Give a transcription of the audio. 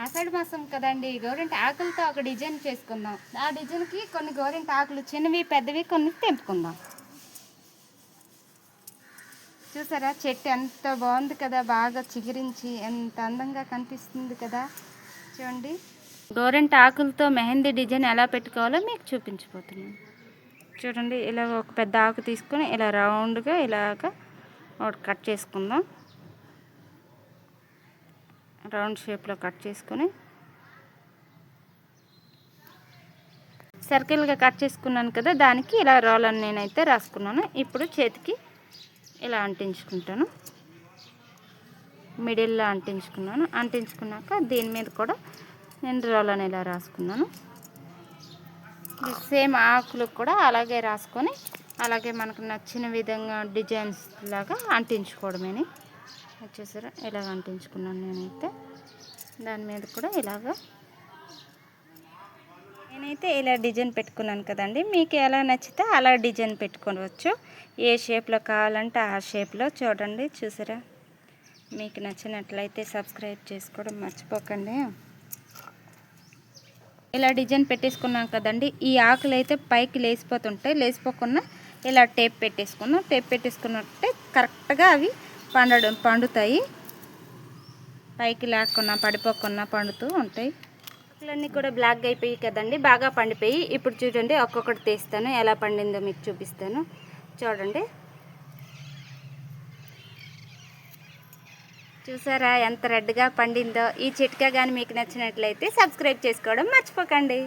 ఆషాఢ మాసం కదండి, గోరింట ఆకులతో ఒక డిజైన్ చేసుకుందాం. ఆ డిజైన్కి కొన్ని గోరింట ఆకులు చిన్నవి పెద్దవి కొన్ని తెంపుకుందాం. చూసారా చెట్టు ఎంత బాగుంది కదా, బాగా చిగురించి ఎంత అందంగా కనిపిస్తుంది కదా. చూడండి, గోరింట ఆకులతో మెహందీ డిజైన్ ఎలా పెట్టుకోవాలో మీకు చూపించబోతున్నాను. చూడండి, ఇలా ఒక పెద్ద ఆకు తీసుకొని ఇలా రౌండ్గా ఇలాగ ఒకటి కట్ చేసుకుందాం. రౌండ్ షేప్లో కట్ చేసుకొని సర్కిల్గా కట్ చేసుకున్నాను కదా, దానికి ఇలా రోలర్ నేనైతే రాసుకున్నాను. ఇప్పుడు చేతికి ఇలా అంటించుకుంటాను. మిడిల్లో అంటించుకున్నాను. అంటించుకున్నాక దీని మీద కూడా నేను రోలర్ ఇలా రాసుకున్నాను. సేమ్ ఆకులు కూడా అలాగే రాసుకొని అలాగే మనకు నచ్చిన విధంగా డిజైన్స్ లాగా అంటించుకోవడమేని. చూసారా, ఇలాగ అంటించుకున్నాను నేనైతే. దాని మీద కూడా నేనైతే ఇలా డిజైన్ పెట్టుకున్నాను కదండి. మీకు ఎలా నచ్చితే అలా డిజైన్ పెట్టుకోవచ్చు. ఏ షేప్లో కావాలంటే ఆ షేప్లో. చూడండి, చూసారా, మీకు నచ్చినట్లయితే సబ్స్క్రైబ్ చేసుకోవడం మర్చిపోకండి. ఇలా డిజైన్ పెట్టేసుకున్నాం కదండి. ఈ ఆకులు అయితే పైకి లేచిపోతుంటాయి. లేచిపోకుండా ఇలా టేప్ పెట్టేసుకున్నాం. టేప్ పెట్టేసుకున్నట్టే కరెక్ట్గా అవి పండుతాయి. పైకి లేకుండా పడిపోకుండా పండుతూ ఉంటాయి. ఆకులన్నీ కూడా బ్లాక్గా అయిపోయి కదండి, బాగా పండిపోయి. ఇప్పుడు చూడండి, ఒక్కొక్కటి తీస్తాను, ఎలా పండిందో మీకు చూపిస్తాను. చూడండి, చూసారా ఎంత రెడ్గా పండిందో. ఈ చిట్కా కానీ మీకు నచ్చినట్లయితే సబ్స్క్రైబ్ చేసుకోవడం మర్చిపోకండి.